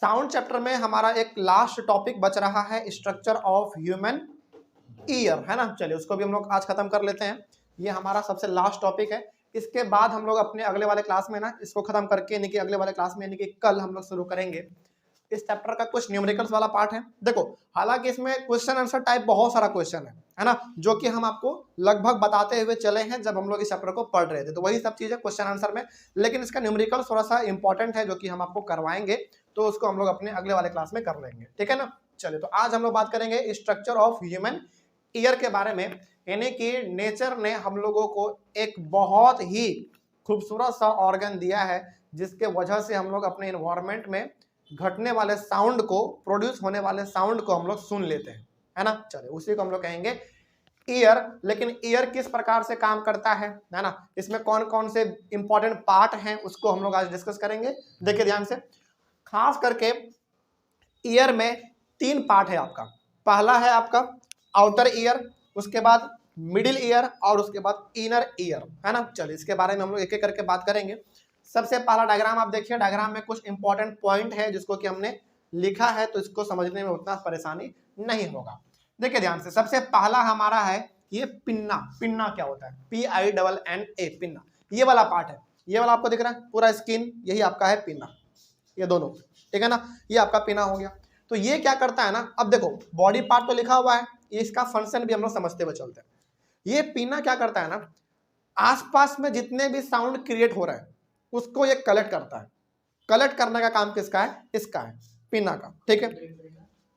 Sound chapter में हमारा एक लास्ट टॉपिक बच रहा है स्ट्रक्चर ऑफ ह्यूमन ईयर, है ना। चलिए उसको भी हम लोग आज खत्म कर लेते हैं। ये हमारा सबसे लास्ट टॉपिक है। इसके बाद हम लोग अपने अगले वाले क्लास में ना इसको खत्म करके यानी कि अगले वाले क्लास में यानी कि कल हम लोग शुरू करेंगे इस चैप्टर का कुछ न्यूमेरिकल्स वाला पार्ट है। देखो हालांकि इसमें क्वेश्चन आंसर टाइप बहुत सारा क्वेश्चन है ना, जो कि हम आपको लगभग बताते हुए चले हैं जब हम लोग इस चैप्टर को पढ़ रहे थे, तो वही सब चीजें क्वेश्चन आंसर में। लेकिन इसका न्यूमेरिकल्स थोड़ा सा इंपॉर्टेंट है जो कि हम आपको करवाएंगे, तो उसको हम लोग अपने अगले वाले क्लास में कर लेंगे, ठीक है ना। चलिए तो आज हम लोग बात करेंगे स्ट्रक्चर ऑफ ह्यूमन ईयर के बारे में, यानी कि नेचर ने हम लोगों को एक बहुत ही खूबसूरत सा ऑर्गन दिया है जिसके वजह से हम लोग अपने इन्वायरमेंट में घटने वाले साउंड को, प्रोड्यूस होने वाले साउंड को हम लोग सुन लेते हैं, है ना। चलिए उसी को हम लोग कहेंगे ईयर। लेकिन ईयर किस प्रकार से काम करता है ना, इसमें कौन कौन से इंपॉर्टेंट पार्ट हैं उसको हम लोग आज डिस्कस करेंगे। देखिए ध्यान से, खास करके ईयर में 3 पार्ट है आपका। पहला है आपका आउटर ईयर, उसके बाद मिडिल ईयर और उसके बाद इनर ईयर, है ना। चलिए इसके बारे में हम लोग एक एक करके बात करेंगे। सबसे पहला डायग्राम आप देखिए, डायग्राम में कुछ इंपॉर्टेंट पॉइंट है जिसको कि हमने लिखा है, तो इसको समझने में उतना परेशानी नहीं होगा। देखिए ध्यान से, सबसे पहला हमारा है ये पिन्ना। पिन्ना क्या होता है? PINNA, pinna. ये वाला पार्ट है, ये वाला आपको दिख रहा है पूरा स्किन, यही आपका है पिन्ना, ये दोनों, ठीक है ना। ये आपका पिन्ना हो गया। तो ये क्या करता है ना, अब देखो बॉडी पार्ट तो लिखा हुआ है, इसका फंक्शन भी हम लोग समझते हुए चलते हैं। ये पिन्ना क्या करता है ना, आसपास में जितने भी साउंड क्रिएट हो रहा है उसको ये कलेक्ट करता है। कलेक्ट करने का काम किसका है? इसका है, पिन्ना का, ठीक है।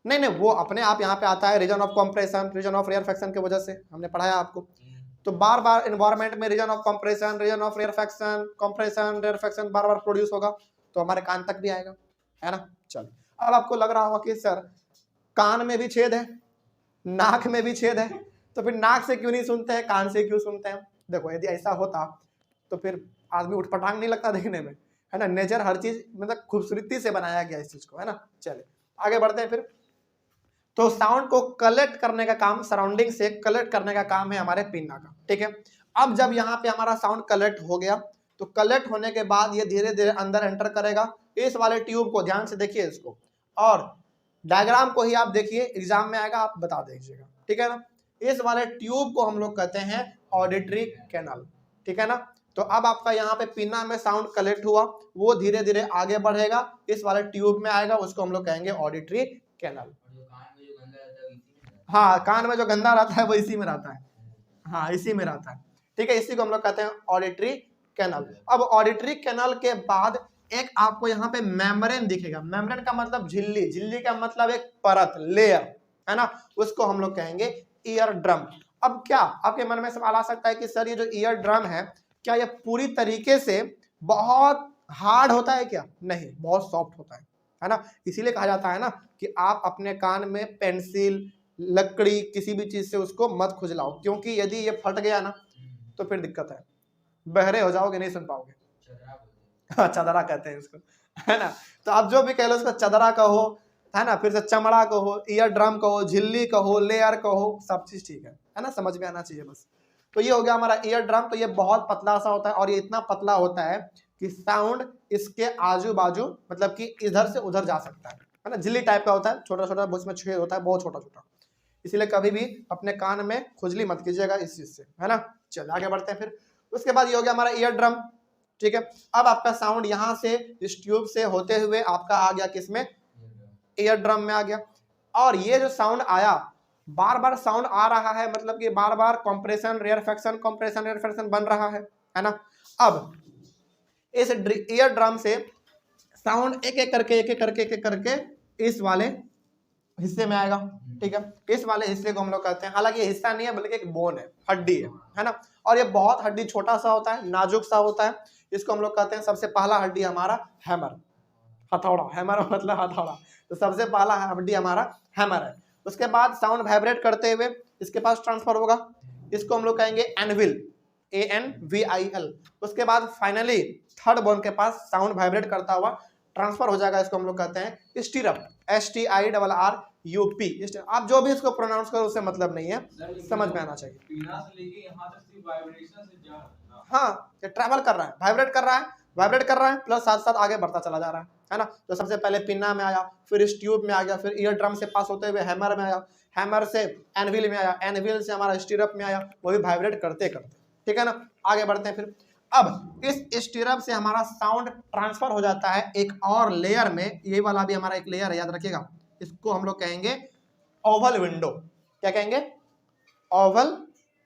नहीं, वो अपने आप यहाँ पे आता है, region of compression, region of rarefaction की वजह से हमने पढ़ाया आपको। तो बार बार एनवायरमेंट में region of compression, region of rarefaction, compression, rarefaction बार बार प्रोड्यूस होगा तो हमारे कान तक भी आएगा, है ना। चलो अब आपको लग रहा होगा कि सर कान में भी छेद है, नाक में भी छेद है, तो फिर नाक से क्यों नहीं सुनते हैं, कान से क्यों सुनते हैं? देखो यदि ऐसा होता तो फिर आदमी उठपटांग नहीं लगता देखने में, है ना। नेचर हर चीज मतलब खूबसूरती से बनाया गया इस चीज को, है ना। चलिए आगे बढ़ते हैं फिर। तो साउंड को कलेक्ट करने का काम, सराउंडिंग से कलेक्ट करने का काम है हमारे पिन्ना का, ठीक है। अब जब यहाँ पे हमारा साउंड कलेक्ट हो गया तो कलेक्ट होने के बाद ये धीरे धीरे अंदर एंटर करेगा इस वाले ट्यूब को। ध्यान से देखिए इसको, और डायग्राम को ही आप देखिए, एग्जाम में आएगा आप बता दीजिएगा, ठीक है ना। इस वाले ट्यूब को हम लोग कहते हैं ऑडिटरी कैनल, ठीक है ना। तो अब आपका यहाँ पे पिन्ना में साउंड कलेक्ट हुआ, वो धीरे धीरे आगे बढ़ेगा, इस वाले ट्यूब में आएगा, उसको हम लोग कहेंगे ऑडिटरी कैनल। हाँ, कान में जो गंदा रहता है वो इसी में रहता है, हाँ इसी में रहता है, ठीक है। इसी को हम लोग कहते हैं ऑडिटरी कैनल। अब ऑडिटरी कैनल के बाद एक आपको यहाँ पे मेम्ब्रेन दिखेगा। मेम्ब्रेन का मतलब झिल्ली, झिल्ली का मतलब एक परत, लेयर, है ना। उसको हम लोग कहेंगे ईयर ड्रम। अब क्या आपके मन में सवाल आ सकता है कि सर ये जो ईयर ड्रम है क्या ये पूरी तरीके से बहुत हार्ड होता है क्या? नहीं, बहुत सॉफ्ट होता है ना। इसीलिए कहा जाता है ना कि आप अपने कान में पेंसिल, लकड़ी, किसी भी चीज से उसको मत खुजलाओ, क्योंकि यदि ये फट गया ना तो फिर दिक्कत है, बहरे हो जाओगे, नहीं सुन पाओगे। चदरा कहते हैं इसको, है ना। तो आप जो भी कह लो उसको चदरा कहो, है ना, फिर से चमड़ा कहो, ईयर ड्रम कहो, झिल्ली कहो, लेयर कहो, सब चीज ठीक है ना, समझ में आना चाहिए बस। तो ये हो गया हमारा ईयर ड्रम। तो ये बहुत पतला सा होता है और ये इतना पतला होता है कि साउंड इसके आजू बाजू मतलब कि इधर से उधर जा सकता है ना। झिल्ली टाइप का होता है, छोटा छोटा उसमें छेद होता है, बहुत छोटा छोटा, इसीलिए कभी भी अपने कान में खुजली मत कीजिएगा इस चीज से, है ना। चलिए आगे बढ़ते हैं फिर। उसके बाद ये हो गया हमारा ईयर ड्रम, ठीक है। अब आपका साउंड यहाँ से इस ट्यूब से होते हुए आपका आ गया किसमें? ईयर ड्रम में आ गया। और ये जो साउंड आया, बार बार साउंड आ रहा है, मतलब कि बार बार कंप्रेशन रेयरफैक्शन बन रहा है ना। अब इस ईयर ड्रम से साउंड एक एक करके इस वाले हिस्से में आएगा, ठीक है। इस वाले हिस्से को हम लोग कहते हैं, हालांकि ये हिस्सा नहीं है बल्कि एक बोन है, हड्डी है ना। और ये बहुत हड्डी छोटा सा होता है, नाजुक सा होता है, इसको हम लोग कहते हैं, सबसे पहला हड्डी हमारा हैमर, हथौड़ा, हैमर मतलब हथौड़ा। तो सबसे पहला हड्डी हमारा हैमर है। उसके बाद साउंड वाइब्रेट करते हुए इसके पास ट्रांसफर होगा, इसको हम लोग कहेंगे एनविल, ANVIL। उसके बाद फाइनली थर्ड बोन के पास साउंड वाइब्रेट करता हुआ ट्रांसफर हो जाएगा, इसको हम लोग कहते हैं स्टीरअप, STIRRUP। आप जो भी इसको प्रोनाउंस करो उससे मतलब नहीं है, समझ में आना चाहिए। हाँ, ये ट्रैवल कर रहा है, वाइब्रेट कर रहा है, वाइब्रेट कर रहा है प्लस साथ साथ आगे बढ़ता चला जा रहा है ना। तो सबसे पहले पिन्ना में आया, फिर इस ट्यूब में आ गया, फिर ईयर ड्रम से पास होते हुए हैमर में आया, हैमर से एनविल में आया, एनविल से हमारा स्टीरअप में आया, वो भी वाइब्रेट करते करते, ठीक है ना। आगे बढ़ते हैं फिर। अब इस स्टीरअप से हमारा साउंड ट्रांसफर हो जाता है एक और लेयर में, ये वाला भी हमारा एक लेयर है, याद रखिएगा। इसको हम लोग कहेंगे ओवल विंडो। क्या कहेंगे? ओवल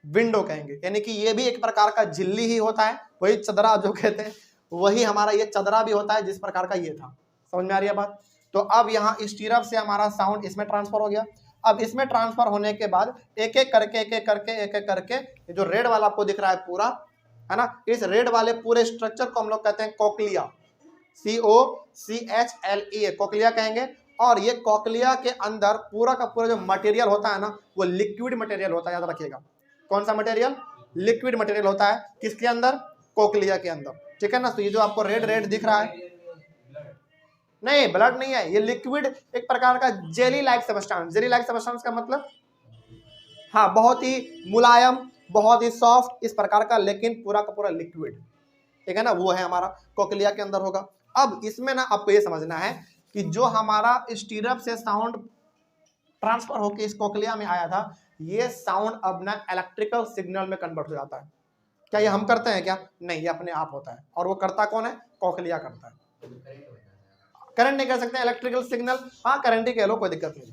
विंडो कहेंगे। यानी कि ये भी एक प्रकार का झिल्ली ही होता है, वही चदरा जो कहते हैं, वही हमारा ये चदरा भी होता है जिस प्रकार का ये था। समझ में आ रही है बात? तो अब यहाँ स्टीरअप से हमारा साउंड इसमें ट्रांसफर हो गया। अब इसमें ट्रांसफर होने के बाद एक एक करके ये जो रेड वाला आपको दिख रहा है पूरा, है ना, इस रेड वाले पूरे स्ट्रक्चर को हम लोग कहते हैं कोक्लिया, COCHLEA, कोक्लिया कहेंगे। और ये कोक्लिया के अंदर पूरा का पूरा जो मटेरियल होता है ना, वो लिक्विड मटेरियल होता है, याद रखिएगा। कौन सा मटेरियल? लिक्विड मटेरियल होता है। किसके अंदर? कोक्लिया के अंदर, ठीक है ना। तो ये जो आपको रेड रेड दिख रहा है, नहीं ब्लड नहीं है, ये लिक्विड एक प्रकार का jelly like substance. Jelly like substance का मतलब हाँ, बहुत ही मुलायम, बहुत ही सॉफ्ट, इस प्रकार का, लेकिन पूरा का पूरा लिक्विड, ठीक है ना, वो है हमारा कोक्लिया के अंदर होगा। अब इसमें ना आपको ये समझना है कि जो हमारा स्टीरअप से साउंड ट्रांसफर होकर इस कोक्लिया में आया था, ये साउंड अब ना इलेक्ट्रिकल सिग्नल में कन्वर्ट हो जाता है। क्या ये हम करते हैं क्या? नहीं, ये अपने आप होता है। और वो करता कौन है? कोक्लिया करता है। करंट नहीं कर सकते, इलेक्ट्रिकल सिग्नल, हाँ करंट ही कह लो, कोई दिक्कत नहीं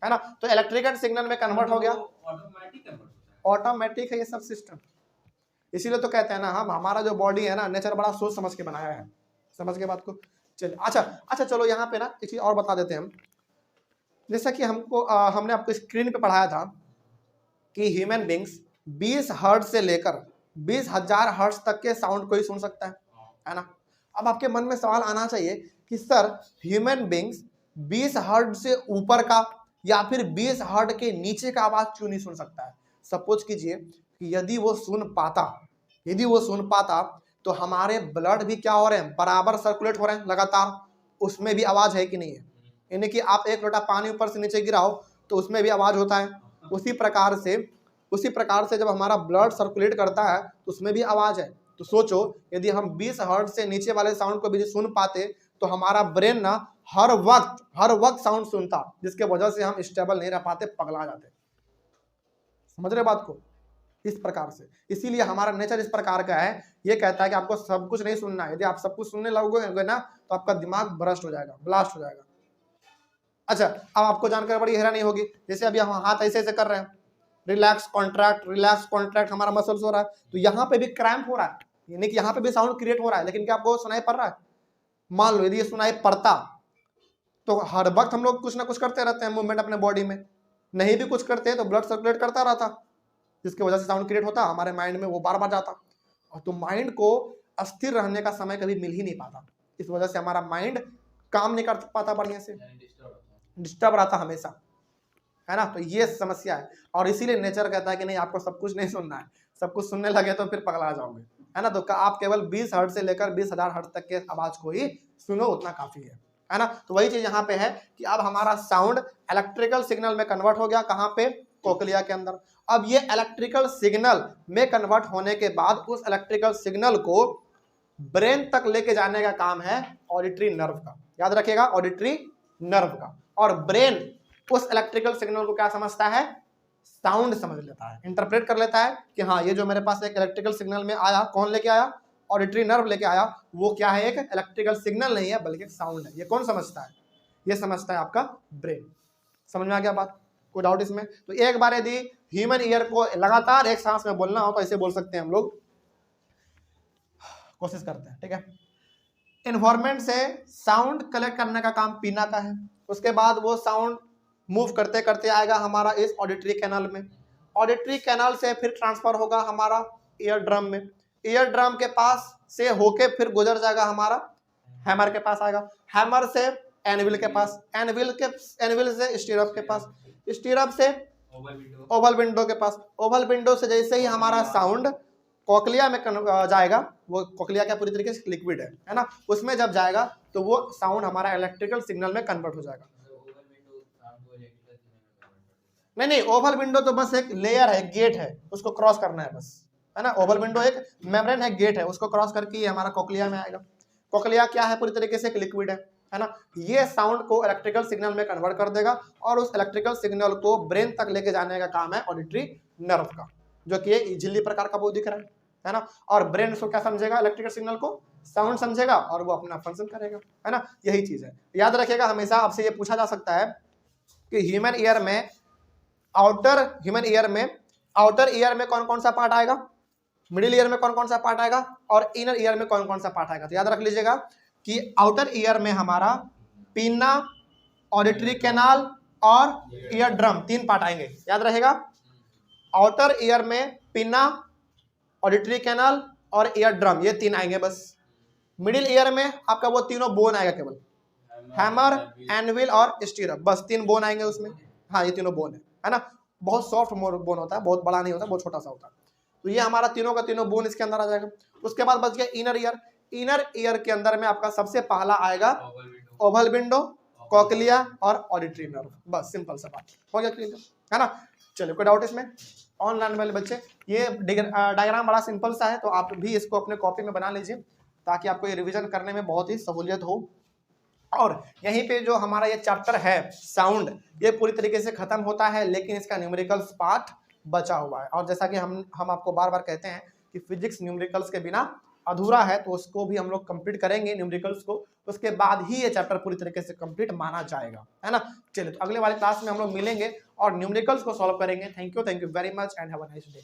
है ना। तो इलेक्ट्रिकल सिग्नल में कन्वर्ट हो गया, ऑटोमेटिक है ये सब सिस्टम। इसीलिए तो कहते हैं ना हम, हमारा जो बॉडी है ना, नेचर बड़ा सोच समझ के बनाया है। समझ के बात को? चलिए, अच्छा चलो यहाँ पे ना एक चीज और बता देते हैं हम। जैसा कि हमने आपको स्क्रीन पे पढ़ाया था कि ह्यूमन बींग्स 20 हर्ट्ज से लेकर 20,000 हर्ट्ज तक के साउंड को ही सुन सकता है ना। अब आपके मन में सवाल आना चाहिए कि सर ह्यूमन बींग्स 20 हर्ट्ज से ऊपर का या फिर 20 हर्ट्ज के नीचे का आवाज क्यों नहीं सुन सकता है? सपोज कीजिए कि यदि वो सुन पाता तो हमारे ब्लड भी क्या हो रहे हैं? बराबर सर्कुलेट हो रहे हैं लगातार, उसमें भी आवाज है कि नहीं है? यानी कि आप एक लोटा पानी ऊपर से नीचे गिराओ तो उसमें भी आवाज होता है। उसी प्रकार से जब हमारा ब्लड सर्कुलेट करता है तो उसमें भी आवाज है। तो सोचो यदि हम 20 हर्ट्ज से नीचे वाले साउंड को भी सुन पाते तो हमारा ब्रेन ना हर वक्त साउंड सुनता, जिसके वजह से हम स्टेबल नहीं रह पाते, पगला जाते। समझ रहे बात को? इस प्रकार से, इसीलिए हमारा नेचर इस प्रकार का है, ये कहता है कि आपको सब कुछ नहीं सुनना है। यदि आप सब कुछ सुनने लगोगे ना तो आपका दिमाग ब्लास्ट हो जाएगा। अच्छा, अब आपको जानकर बड़ी हैरानी होगी, जैसे अभी हम हाथ ऐसे ऐसे कर रहे हैं, रिलैक्स कॉन्ट्रैक्ट हमारा मसल्स हो रहा है, तो यहाँ पे भी क्रैम्प हो रहा है, यानी कि यहाँ पे भी साउंड क्रिएट हो रहा है, लेकिन क्या आपको सुनाई पड़ रहा है? मान लो यदि ये सुनाई पड़ता तो हर वक्त हम लोग कुछ ना कुछ करते रहते हैं मूवमेंट अपने बॉडी में, नहीं भी कुछ करते तो ब्लड सर्कुलेट करता रहता, जिसकी वजह से साउंड क्रिएट होता, हमारे माइंड में वो बार बार जाता, और तो माइंड को अस्थिर रहने का समय कभी मिल ही नहीं पाता। इस वजह से हमारा माइंड काम नहीं कर पाता बढ़िया से, डिस्टर्ब रहता हमेशा, है ना। तो ये समस्या है, और इसीलिए नेचर कहता है कि नहीं, आपको सब कुछ नहीं सुनना है, सब कुछ सुनने लगे तो फिर पगला जाओगे, है ना। तो आप केवल 20 हर्ट्ज से लेकर 20,000 हर्ट्ज तक के आवाज को ही सुनो, उतना काफी है ना। तो वही चीज यहाँ पे है कि अब हमारा साउंड इलेक्ट्रिकल सिग्नल में कन्वर्ट हो गया, कहाँ पे? कोक्लिया के अंदर। अब ये इलेक्ट्रिकल सिग्नल में कन्वर्ट होने के बाद उस इलेक्ट्रिकल सिग्नल को ब्रेन तक लेके जाने का काम है ऑडिटरी नर्व का, याद रखिएगा, ऑडिटरी नर्व का। और ब्रेन उस इलेक्ट्रिकल सिग्नल को क्या समझता है? साउंड समझ लेता है, इंटरप्रेट कर लेता है कि हाँ, ये जो मेरे पास एक इलेक्ट्रिकल सिग्नल में आया, कौन लेके आया? ऑडिटरी नर्व लेके आया। वो क्या है? एक इलेक्ट्रिकल सिग्नल नहीं है बल्कि एक साउंड है। ये कौन समझता है? ये समझता है आपका ब्रेन। समझ में आ गया बात? कोई डाउट इसमें? तो एक बार यदि ह्यूमन ईयर को लगातार एक सांस में बोलना हो तो ऐसे बोल सकते हैं हम लोग, कोशिश करते हैं, ठीक है। एनवायरमेंट से साउंड कलेक्ट करने का काम पीना का है, उसके बाद वो साउंड मूव करते करते आएगा हमारा इस ऑडिटरी कैनाल में, ऑडिटरी कैनाल से फिर ट्रांसफर होगा हमारा ईयर ड्रम में, ईयर ड्रम के पास से होके फिर गुजर जाएगा हमारा हैमर के पास आएगा, हैमर से एनविल के पास, एनविल से स्टीरअप के पास, स्टीरअप से ओवल विंडो के पास, ओवल विंडो से जैसे ही हमारा साउंड कोक्लिया में जाएगा, वो कोक्लिया क्या पूरी तरीके से लिक्विड है ना, उसमें जब जाएगा तो वो साउंड हमारा इलेक्ट्रिकल सिग्नल में कन्वर्ट हो जाएगा। नहीं, ओवल विंडो तो बस एक लेयर है, गेट है, उसको क्रॉस करना है बस, है ना। ओवल विंडो एक मेम्ब्रेन है, गेट है, उसको क्रॉस करके ये हमारा कोक्लिया में आएगा। कोक्लिया क्या है, पूरी तरीके से एक लिक्विड है ना। ये साउंड को इलेक्ट्रिकल सिग्नल में कन्वर्ट कर देगा और उस इलेक्ट्रिकल सिग्नल को ब्रेन तक लेके जाने का काम है ऑडिटरी नर्व का, जो कि ये झिल्ली प्रकार का वो दिख रहा है ना। और ब्रेन उसको क्या समझेगा, इलेक्ट्रिकल सिग्नल को साउंड समझेगा और वो अपना फंक्शन करेगा, है ना। यही चीज है, याद रखिएगा। हमेशा आपसे ये पूछा जा सकता है कि ह्यूमन ईयर में आउटर ईयर में कौन कौन सा पार्ट आएगा, मिडिल ईयर में कौन कौन सा पार्ट आएगा और इनर ईयर में कौन कौन सा पार्ट आएगा। तो याद रख लीजिएगा कि आउटर ईयर में हमारा पिन्ना, ऑडिटरी कैनाल और ईयर ड्रम, 3 पार्ट आएंगे, याद रहेगा। आउटर ईयर में पिन्ना, ऑडिटरी कैनाल और ईयर ड्रम, ये 3 आएंगे बस। मिडिल ईयर में आपका वो तीनों बोन आएगा, केवल हैमर, एनविल और स्टीरअप, बस 3 बोन आएंगे उसमें। हाँ, ये तीनों बोन है ना। बहुत सॉफ्ट बोन होता है, बहुत बड़ा नहीं होता, बहुत छोटा सा होता है। तो ये हमारा तीनों का तीनों बोन इसके अंदर आ जाएगा। उसके बाद बच गया इनर ईयर। इनर ईयर के अंदर में आपका सबसे पहला आएगा ओवल विंडो, कोक्लिया और ऑडिटरी नर्व, बस सिंपल सा बात हो गया, क्लियर है ना। चलिए, कोई डाउट इसमें? ऑनलाइन वाले बच्चे, ये डायग्राम बड़ा सिंपल सा है, तो आप भी इसको अपने कॉपी में बना लीजिए ताकि आपको ये रिवीजन करने में बहुत ही सहूलियत हो। और यहीं पे जो हमारा ये चैप्टर है साउंड, ये पूरी तरीके से खत्म होता है, लेकिन इसका न्यूमेरिकल्स पार्ट बचा हुआ है। और जैसा कि हम आपको बार बार कहते हैं कि फिजिक्स न्यूमेरिकल्स के बिना अधूरा है, तो उसको भी हम लोग कंप्लीट करेंगे न्यूमेरिकल्स को, उसके बाद ही ये चैप्टर पूरी तरीके से कंप्लीट माना जाएगा, है ना। चलिए, तो अगले वाले क्लास में हम लोग मिलेंगे और न्यूमेरिकल्स को सॉल्व करेंगे। Thank you very much and have a nice day.